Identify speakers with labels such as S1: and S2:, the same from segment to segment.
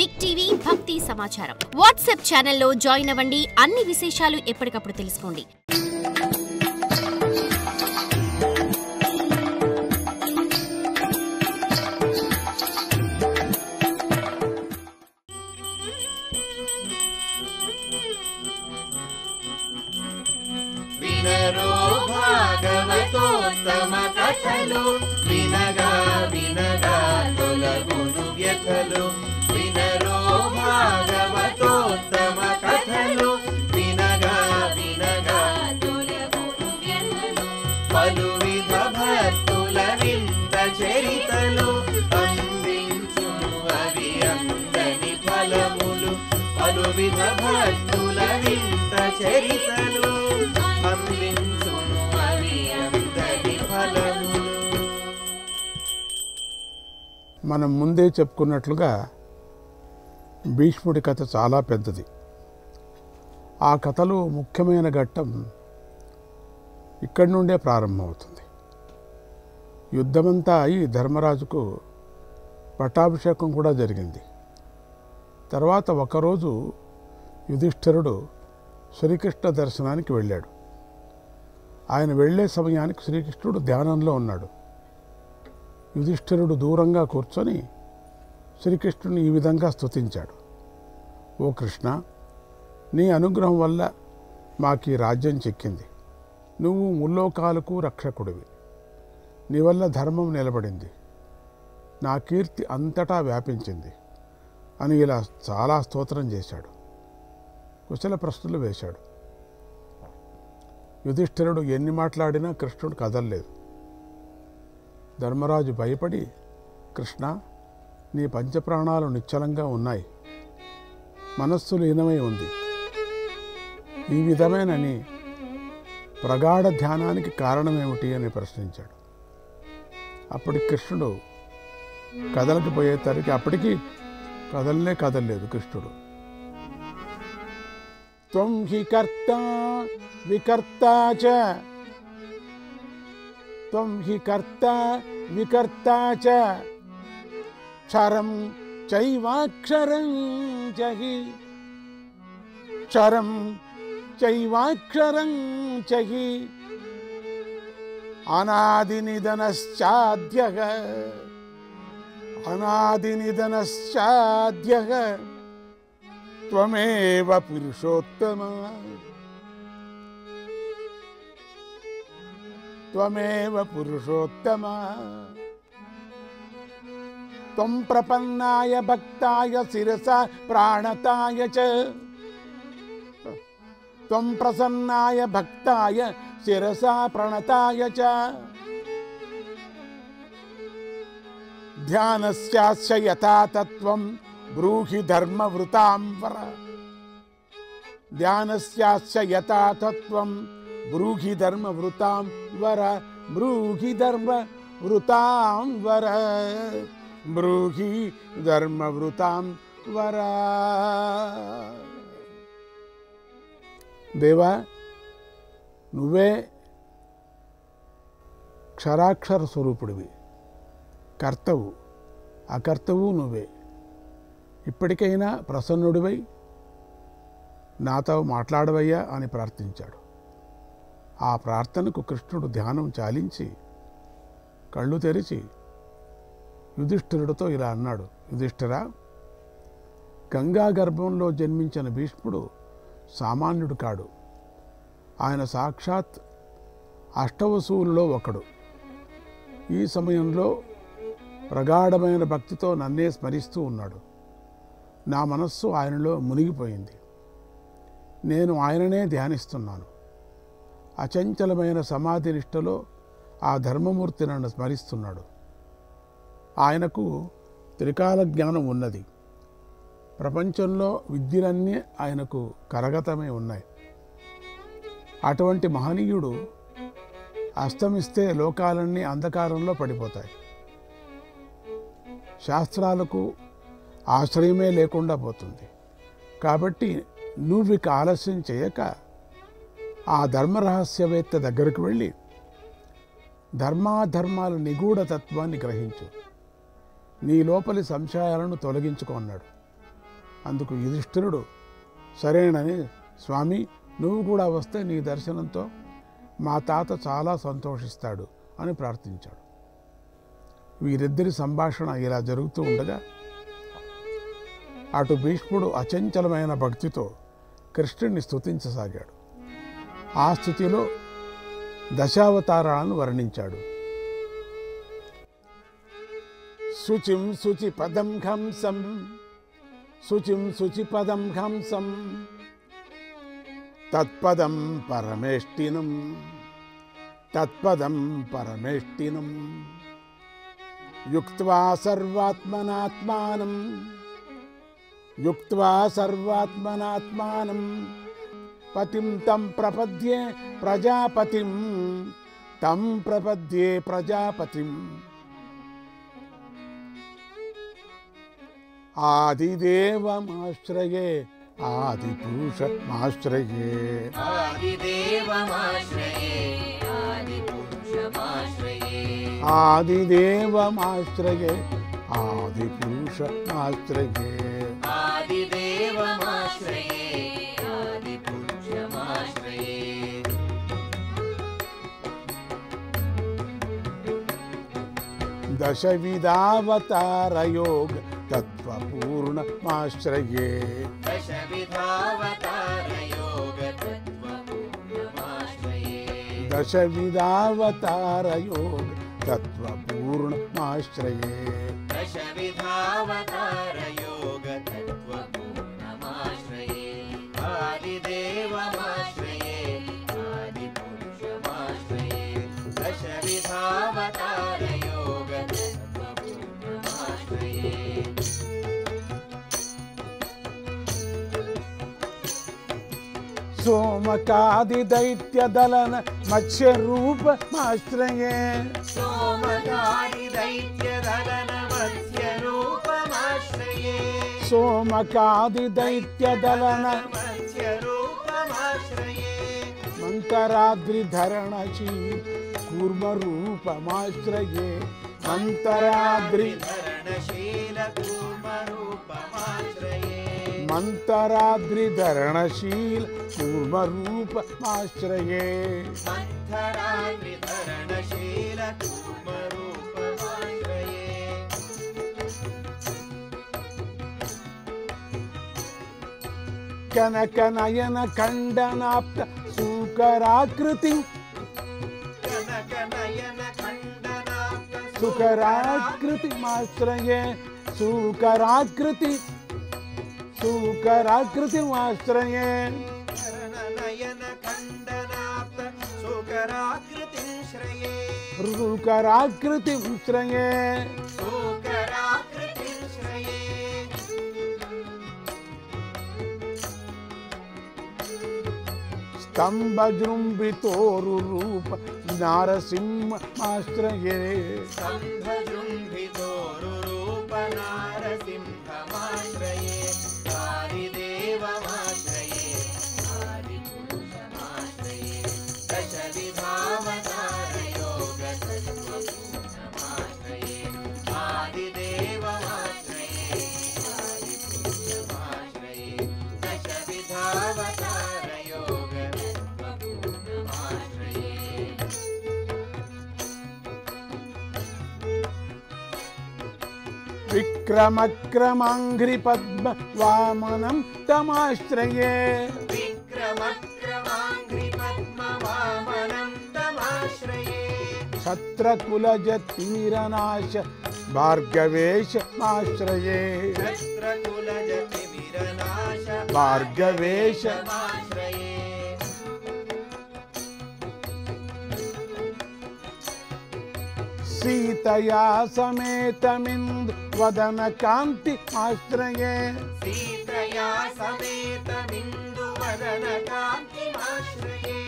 S1: Big TV భక్తి సమాచారం WhatsApp ఛానల్లో జాయిన్ అవ్వండి. అన్ని విశేషాలు ఎప్పటికప్పుడు తెలుసుకోండి.
S2: వినరో భాగవతోత్తమ కథలు వినగా వినగా తొలగును వ్యథలు. వినరో భాగవతోత్తమ కథలు వినగా వినగా తొలగును వ్యథలు. పలువిధ భక్తుల వింత చరితలు అందించును అవి అందని ఫలములు. పలువిధ భక్తుల వింత చరితలు అందించును అవి అందని ఫలములు.
S3: మనం ముందే చెప్పుకున్నట్లుగా భీష్ముడి కథ చాలా పెద్దది. ఆ కథలో ముఖ్యమైన ఘట్టం ఇక్కడి నుండే ప్రారంభమవుతుంది. యుద్ధమంతా అయి ధర్మరాజుకు పట్టాభిషేకం కూడా జరిగింది. తర్వాత ఒకరోజు యుధిష్ఠిరుడు శ్రీకృష్ణ దర్శనానికి వెళ్ళాడు. ఆయన వెళ్ళే సమయానికి శ్రీకృష్ణుడు ధ్యానంలో ఉన్నాడు. యుధిష్ఠిరుడు దూరంగా కూర్చొని శ్రీకృష్ణుని ఈ విధంగా స్తుతించాడు. ఓ కృష్ణ, నీ అనుగ్రహం వల్ల మాకు ఈ రాజ్యం చిక్కింది. నువ్వు ముల్లోకాలకు రక్షకుడివి. నీ వల్ల ధర్మం నిలబడింది. నా కీర్తి అంతటా వ్యాపించింది అని ఇలా చాలా స్తోత్రం చేశాడు. కుశల ప్రశ్నలు వేశాడు. యుధిష్ఠిరుడు ఎన్ని మాట్లాడినా కృష్ణుడు కదలలేదు. ధర్మరాజు భయపడి, కృష్ణ, నీ పంచప్రాణాలు నిశ్చలంగా ఉన్నాయి, మనస్సు లీనమై ఉంది. ఈ విధమైన నీ ప్రగాఢ ధ్యానానికి కారణమేమిటి అని ప్రశ్నించాడు. అప్పటికి కృష్ణుడు కదలకపోయేసరికి అప్పటికి కదలలేదు కృష్ణుడు. త్వం హి కర్త వికర్తా చ, త్వం హి కర్త వికర్తా చ, క్షరం చైవాక్షరం చ హి, క్షరం చైవాక్షరం చ హి, అనాదినిధనశ్చాద్యః అనాదినిధనశ్చాద్యః త్వమేవ పురుషోత్తమ, త్వమేవ పురుషోత్తమ. త్వం ప్రపన్నాయ భక్తాయ శిరసా ప్రాణతాయ చ, త్వం ప్రసన్నాయ భక్తాయ శిరసా ప్రణతాయ చ, ధ్యానస్యాస్య యథా తత్వం బ్రూహి ధర్మవృతాం వర, ధ్యానస్యాస్య యథా తత్వం బ్రూహి ధర్మవృతాం వర, బ్రూహి ధర్మవృతాం వర, బ్రూహి ధర్మవృతాం వర. దేవా, నువ్వే క్షరాక్షర స్వరూపుడివి, కర్తవు అకర్తవు నువ్వే. ఇప్పటికైనా ప్రసన్నుడివై నాతో మాట్లాడవయ్యా అని ప్రార్థించాడు. ఆ ప్రార్థనకు కృష్ణుడు ధ్యానం చాలించి కళ్ళు తెరిచి యుధిష్ఠిరుడితో ఇలా అన్నాడు. యుధిష్ఠిరా, గంగా గర్భంలో జన్మించిన భీష్ముడు సామాన్యుడు కాడు. ఆయన సాక్షాత్ అష్టవసువులలో ఒకడు. ఈ సమయంలో ప్రగాఢమైన భక్తితో నన్నే స్మరిస్తూ ఉన్నాడు. నా మనస్సు ఆయనలో మునిగిపోయింది. నేను ఆయననే ధ్యానిస్తున్నాను. అచంచలమైన సమాధి నిష్టలో ఆ ధర్మమూర్తి నన్ను స్మరిస్తున్నాడు. ఆయనకు త్రికాల జ్ఞానం ఉన్నది. ప్రపంచంలో విద్యలన్నీ ఆయనకు కరగతమై ఉన్నాయి. అటువంటి మహనీయుడు అస్తమిస్తే లోకాలన్నీ అంధకారంలో పడిపోతాయి. శాస్త్రాలకు ఆశ్రయమే లేకుండా పోతుంది. కాబట్టి నువ్వు ఇక ఆలస్యం చేయక ఆ ధర్మరహస్యవేత్త దగ్గరకు వెళ్ళి ధర్మాధర్మాల నిగూఢ తత్వాన్ని గ్రహించు, నీ లోపలి సంశయాలను తొలగించుకో అన్నాడు. అందుకు యుధిష్ఠిరుడు సరేనని, స్వామి నువ్వు కూడా వస్తే నీ దర్శనంతో మా తాత చాలా సంతోషిస్తాడు అని ప్రార్థించాడు. వీరిద్దరి సంభాషణ ఇలా జరుగుతూ ఉండగా అటు భీష్ముడు అచంచలమైన భక్తితో కృష్ణుడిని స్తుతించసాగాడు. ఆ స్థితిలో దశావతారాలను వర్ణించాడు. శుచిం శుచిపదం హంసం, శుచిం శుచిపదం హంసం, తత్పదం పరమేష్టినం, తత్పదం పరమేష్టినం, యుక్త్వా సర్వాత్మనాత్మానం, యుక్త్వా సర్వాత్మనాత్మానం, పతిం తం ప్రపద్యే ప్రజాపతిం, తం ప్రపద్యే ప్రజాపతిం, ఆదిదేవమాశ్రయే ఆదిపురుషమాశ్రయే,
S2: ఆదిదేవమాశ్రయే ఆదిపురుషమాశ్రయే,
S3: ఆదిదేవమాశ్రయే ఆదిపురుషమాశ్రయే,
S2: ఆదిదేవమాశ్రయే ఆదిపురుషమాశ్రయే.
S3: దశవిధావతారయోగ తత్వపూర్ణమాశ్రయే,
S2: దశవిధావతారయోగతత్వపూర్ణమాశ్రయే,
S3: దశవిధావతారయోగ తత్వపూర్ణమాశ్రయే,
S2: దశవిధావతారయోగతత్వపూర్ణమాశ్రయే, ఆదిదేవమాశ్రయే ఆదిపురుషమాశ్రయే, దశవిధావతారయోగతత్వపూర్ణమాశ్రయే.
S3: సోమకాదిదైత్యదలన మత్స్యరూపమాశ్రయే,
S2: సోమకాదిదైత్యదలనమత్స్యరూపమాశ్రయే,
S3: సోమకాదిదైత్యదలన
S2: మత్స్యరూపమాశ్రయే,
S3: మంతరాద్రిధరణశీ కూర్మరూపమాశ్రయే, మంతరాద్రి
S2: ధరణశీల కూర్మరూపమాశ్రయే,
S3: మంతరాద్రిధరణశీల కూర్మరూపమాశ్రయే,
S2: మంథరాద్రిధరణశీల కూర్మరూపమాశ్రయే,
S3: కనకనయన ఖండనాప్త సూకరాకృతి,
S2: కనకనయన ఖండనాప్త
S3: సుకరాకృతిమాశ్రయే, సూకరాకృతి సూకరాకృతిమాశ్రయే,
S2: కరణనయన ఖండనాప్త సుకరాకృతిశ్రయే,
S3: సూకరాకృతిశ్రయే,
S2: సుకరాకృతిశ్రయే,
S3: స్తంభజృంభితోరురూప నారసింహమాశ్రయే,
S2: స్తంభజృంభితోరురూప నారసింహమాశ్రయే, ఆదిదేవమాశ్రయే ఆదిపురుషమాశ్రయే, దశవిధావతారయోగతత్వపూర్ణమాశ్రయే, ఆదిదేవమాశ్రయే ఆదిపురుషమాశ్రయే, దశవిధావతారయోగతత్వపూర్ణమాశ్రయే.
S3: విక్రమక్రమాంఘ్రి పద్మ వామనం తమాశ్రయే,
S2: విక్రమక్రమాంఘ్రి పద్మవామనం తమాశ్రయే,
S3: ఛత్రకులజతిమిరనాశ భార్గవేశమాశ్రయే,
S2: ఛత్రకులజతిమిరనాశ
S3: భార్గవేశమాశ్రయే, సీతయా సమేతమిందు వదన కాంతి ఆశ్రయే,
S2: సీతయా సమేతమిందువదన కాంతిమాశ్రయే,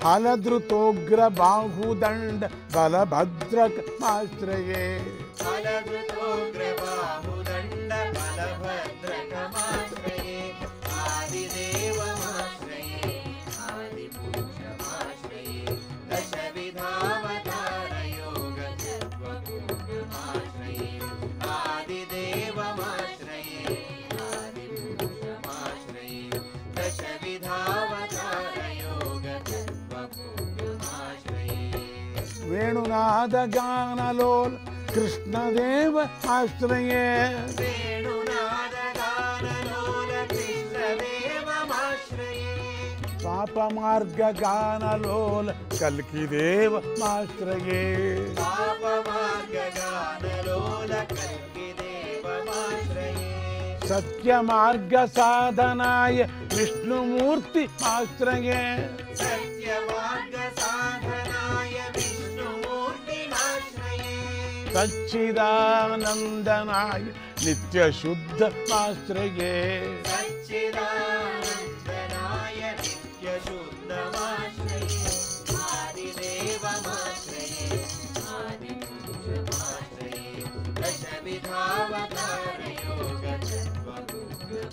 S3: హలధృతోగ్ర బాహుదండ బలభద్రకమాశ్రయే,
S2: ఫలధృతోగ్రబాహుదండ బలభద్రకమాశ్రయే, ఆదిదేవమాశ్రయే ఆదిపురుషమాశ్రయే, దశవిధావతారయోగతత్వపూర్ణమాశ్రయే, ఆదిదేవమాశ్రయే ఆదిపురుషమాశ్రయే.
S3: ವೇಣುನಾದಗಾನಲೋಲ ಕೃಷ್ಣದೇವ ಆಶ್ರಯೇ
S2: ವೇಣುನಾದಗಾನಲೋಲ ಕೃಷ್ಣದೇವಮಾಶ್ರಯೇ
S3: ಪಾಪಮಾರ್ಗಗಾನಲೋಲ ಕಲ್ಕಿದೇವ ಮಾಶ್ರಯೇ
S2: ಪಾಪಮಾರ್ಗಗಾನಲೋಲ ಕಲ್ಕಿದೇವಮಾಶ್ರಯೇ
S3: ಸತ್ಯಮಾರ್ಗ ಸಾಧನಾಯ ವಿಷ್ಣುಮೂರ್ತಿ ಆಶ್ರಯೇ
S2: ಸತ್ಯಮಾರ್ಗ ಸಾಧನಾಯ ವಿಷ್ಣುಮೂರ್ತಿಮಾಶ್ರಯೇ
S3: ಸಚ್ಚಿದಾನಂದನಾಯ ನಿತ್ಯ ಶುದ್ಧ ಆಶ್ರಯೇ
S2: ಸಚ್ಚಿದಾನಂದನಾಯ ನಿತ್ಯ ಶುದ್ಧಮಾಶ್ರಯೇ ಆದಿದೇವಮಾಶ್ರಯೇ ಆದಿಪುರುಷಮಾಶ್ರಯೇ ದಶವಿಧಾವತಾರ ಯೋಗ ತತ್ವಗುರುಮಾಶ್ರಯೇ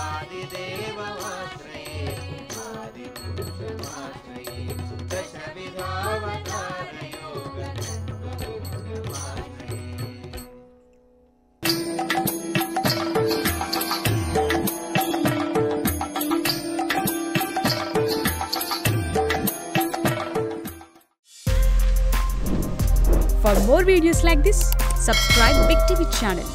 S2: ಆದಿದೇವಮಾಶ್ರಯೇ ಆದಿಪುರುಷಮಾಶ್ರಯೇ ದಶವಿಧಾವತಾರ ಯೋಗ ತತ್ವಗುರುಮಾಶ್ರಯೇ
S4: For more videos like this, subscribe Big TV channel.